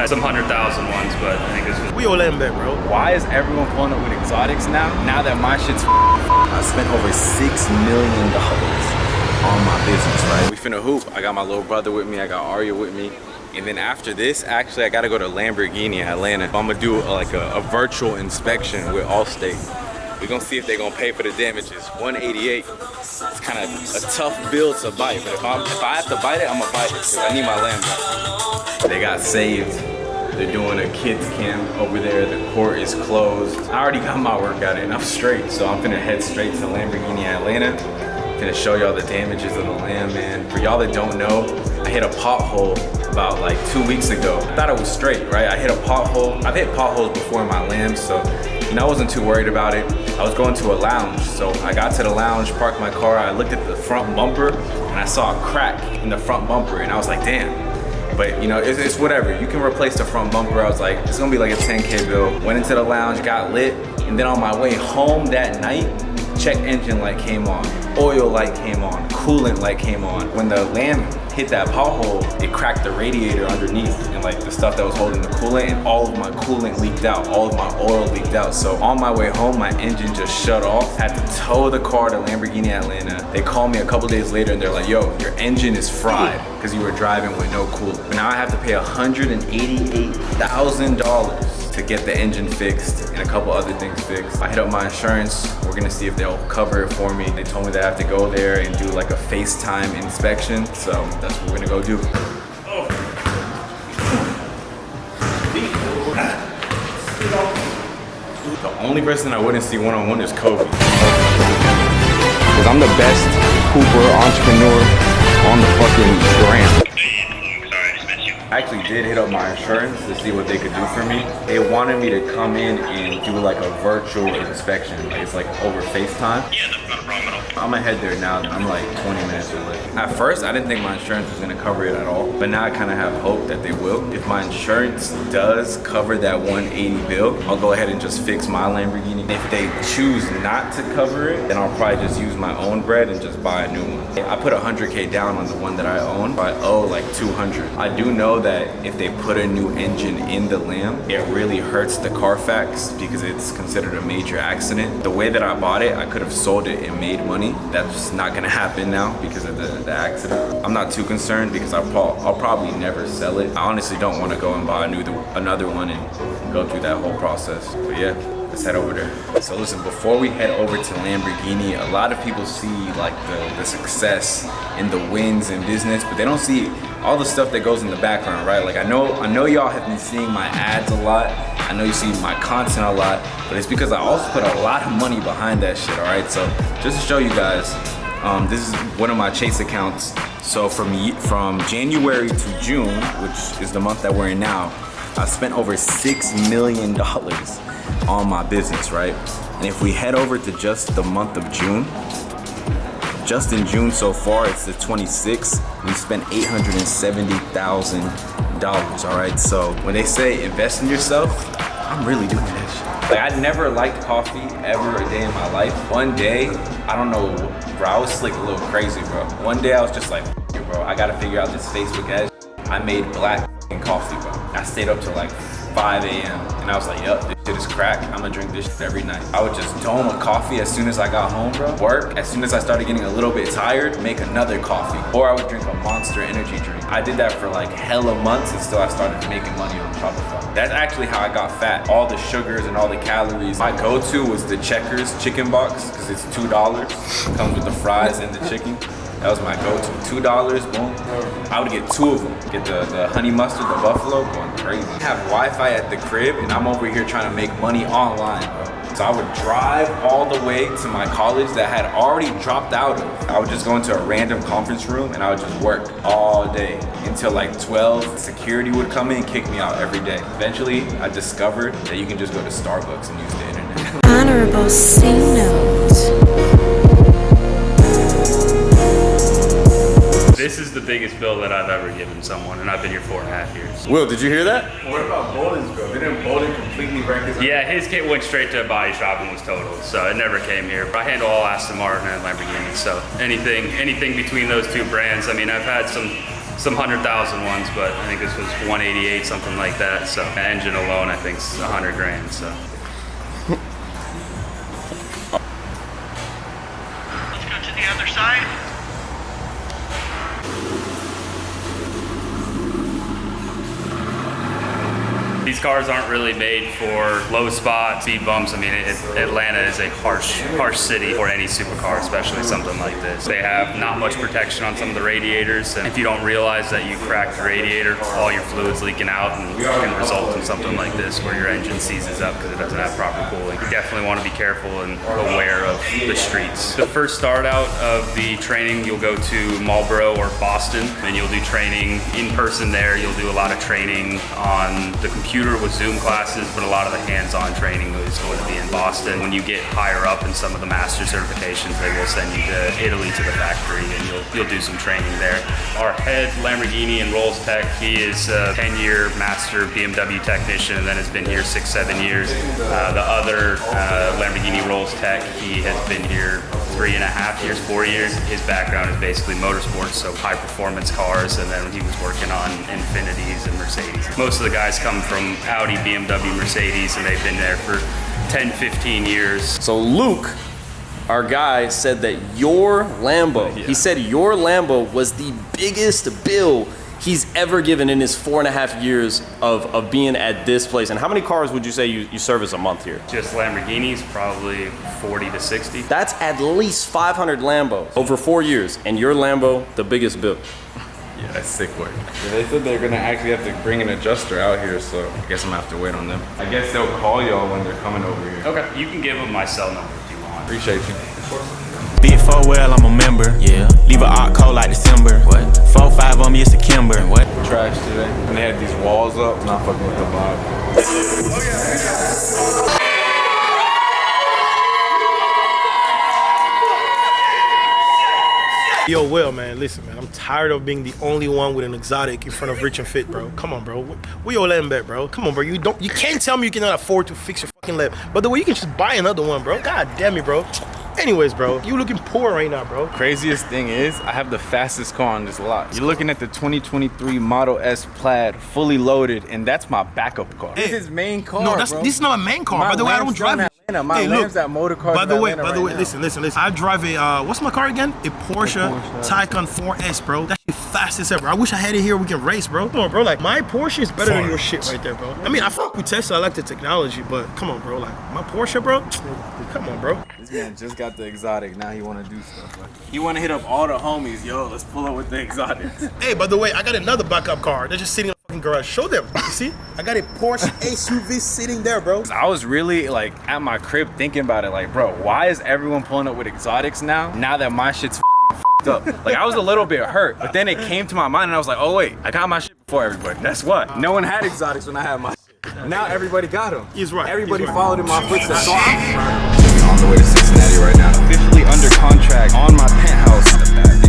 some 100,000 ones, but I think it's just... We all in bet, bro. Why is everyone pulling up with exotics now? Now that my shit's I spent over $6 million on my business, right? We finna hoop. I got my little brother with me. I got Arya with me. And then after this, actually, I gotta go to Lamborghini Atlanta. I'm gonna do a virtual inspection with Allstate. We're gonna see if they're gonna pay for the damages. 188. It's kind of a tough bill to bite, but if I have to bite it, I'm gonna bite it because I need my Lamb back. They got saved. They're doing a kids camp over there. The court is closed. I already got my workout in. I'm straight, so I'm finna head straight to Lamborghini Atlanta. I'm finna show y'all the damages of the Lamb, man. For y'all that don't know, I hit a pothole about like 2 weeks ago. I thought it was straight, right? I hit a pothole. I've hit potholes before in my Lamb, so you know, I wasn't too worried about it. I was going to a lounge, so I got to the lounge, parked my car. I looked at the front bumper, and I saw a crack in the front bumper, and I was like, damn. But you know, it's whatever. You can replace the front bumper. I was like, it's gonna be like a 10K bill. Went into the lounge, got lit, and then on my way home that night, check engine light came on, oil light came on, coolant light came on. When the Lamb hit that pothole, it cracked the radiator underneath and like the stuff that was holding the coolant, and all of my coolant leaked out, all of my oil leaked out. So on my way home, my engine just shut off. Had to tow the car to Lamborghini Atlanta. They called me a couple days later and they're like, yo, your engine is fried because you were driving with no coolant. But now I have to pay $188,000 to get the engine fixed and a couple other things fixed. I hit up my insurance. We're gonna see if they'll cover it for me. They told me that I have to go there and do like a FaceTime inspection. So that's what we're gonna go do. The only person I wouldn't see one-on-one is Kobe. Because I'm the best hooper entrepreneur on the fucking gram. I actually did hit up my insurance to see what they could do for me. They wanted me to come in and do like a virtual inspection. Like it's like over FaceTime. Yeah, that's not a problem at all. I'm gonna head there now. I'm like 20 minutes away. At first, I didn't think my insurance was gonna cover it at all, but now I kind of have hope that they will. If my insurance does cover that 180 bill, I'll go ahead and just fix my Lamborghini. If they choose not to cover it, then I'll probably just use my own bread and just buy a new one. I put 100K down on the one that I own, but I owe like 200. I do know that if they put a new engine in the Lamb, it really hurts the Carfax because it's considered a major accident. The way that I bought it, I could have sold it and made money. That's just not gonna happen now because of the accident. I'm not too concerned because I'll probably never sell it. I honestly don't want to go and buy another one and go through that whole process. But yeah, let's head over there. So listen, before we head over to Lamborghini, a lot of people see like the success and the wins in business, but they don't see all the stuff that goes in the background, right? Like I know y'all have been seeing my ads a lot. I know you see my content a lot, but it's because I also put a lot of money behind that shit, all right? So just to show you guys, this is one of my Chase accounts. So from January to June, which is the month that we're in now, I spent over $6 million on my business, right? And if we head over to just the month of June, just in June so far, it's the 26th, we spent $870,000, all right? So when they say invest in yourself, I'm really doing that shit. Like I never liked coffee ever a day in my life. One day, I don't know, bro, I was like a little crazy, bro. One day I was just like, you, bro, I gotta figure out this Facebook ad. I made black coffee, bro. I stayed up till like 5 a.m. and I was like, yup, this shit is crack. I'm gonna drink this shit every night. I would just dome a coffee as soon as I got home, bro. Work, as soon as I started getting a little bit tired, make another coffee. Or I would drink a Monster energy drink. I did that for like hella months and still I started making money on Shopify. That's actually how I got fat. All the sugars and all the calories. My go-to was the Checkers chicken box because it's $2. Comes with the fries and the chicken. That was my go-to. $2, boom. I would get 2 of them. Get the honey mustard, the buffalo, going crazy. I have Wi-Fi at the crib and I'm over here trying to make money online, bro. So I would drive all the way to my college that I had already dropped out of. I would just go into a random conference room and I would just work all day until like 12. Security would come in and kick me out every day. Eventually, I discovered that you can just go to Starbucks and use the internet. Honorable C note. This is the biggest bill that I've ever given someone, and I've been here 4.5 years. Will, did you hear that? What about Bolden's bill? Didn't Bolden completely wreck his? Yeah, his kit went straight to a body shop and was totaled, so it never came here. I handle all Aston Martin and Lamborghini, so anything between those two brands. I mean, I've had some some 100,000 ones, but I think this was 188, something like that. So the engine alone, I think, is 100 grand. So. Let's go to the other side. These cars aren't really made for low spot, speed bumps. I mean, Atlanta is a harsh city for any supercar, especially something like this. They have not much protection on some of the radiators, and if you don't realize that you cracked the radiator, all your fluid's leaking out, and it can result in something like this where your engine seizes up because it doesn't have proper cooling. You definitely want to be careful and aware of the streets. The first start out of the training, you'll go to Marlboro or Boston, and you'll do training in person there. You'll do a lot of training on the computer with Zoom classes, but a lot of the hands-on training is going to be in Boston. When you get higher up in some of the master certifications, they will send you to Italy to the factory, and you'll do some training there. Our head Lamborghini and Rolls tech, he is a 10-year master BMW technician, and then has been here 6-7 years. The other Lamborghini Rolls tech, he has been here 3.5 years, 4 years. His background is basically motorsports, so high performance cars, and then he was working on Infinitis and Mercedes. Most of the guys come from Audi, BMW, Mercedes, and they've been there for 10, 15 years. So Luke, our guy, said that your Lambo, he said your Lambo was the biggest bill he's ever given in his 4.5 years of being at this place. And how many cars would you say you service a month here? Just Lamborghinis, probably 40 to 60. That's at least 500 Lambos over 4 years, and your Lambo, the biggest bill. Yeah, that's sick work. Yeah, they said they're gonna actually have to bring an adjuster out here, so I guess I'm gonna have to wait on them. I guess they'll call y'all when they're coming over here. Okay, you can give them my cell number if you want. Appreciate you. Big 4 well, I'm a member. Yeah. Leave a art code like December. What? 4-5 on me, it's a Kimber. What? Trash today. And they had these walls up. Not fucking with the vibe. Yo, Will, man, listen, man, I'm tired of being the only one with an exotic in front of Rich and Fit, bro. Come on, bro. Where your lamb bet, bro? Come on, bro. You can't tell me you cannot afford to fix your fucking lamb. By the way, you can just buy another one, bro. God damn it, bro. Anyways, bro, you looking poor right now, bro. Craziest thing is, I have the fastest car on this lot. You're looking at the 2023 Model S Plaid, fully loaded, and that's my backup car. This is his main car, No, bro. this is not my main car. By the way, I don't drive it. My lamb's at motor cars. By the way, listen. I drive a what's my car again? A Porsche Taycan 4S, bro. That's the fastest ever. I wish I had it here. We can race, bro. Come on, bro. Like my Porsche is better than your shit right there, bro. I mean, I fuck with Tesla. I like the technology, but come on, bro. Like my Porsche, bro. Come on, bro. This man just got the exotic. Now he want to do stuff. Bro. He want to hit up all the homies. Yo, let's pull up with the exotics. Hey, by the way, I got another backup car. They're just sitting in the fucking garage. Show them. You see? I got a Porsche SUV sitting there, bro. I was really like at my crib thinking about it. Like, bro, why is everyone pulling up with exotics now? Now that my shit's fucked up. Like, I was a little bit hurt, but then it came to my mind and I was like, oh wait, I got my shit before everybody. That's what. No one had exotics when I had my shit. Now everybody got them. He's right. Everybody He's right. followed in my footsteps. So I'm on the way to Cincinnati right now. Officially under contract on my penthouse.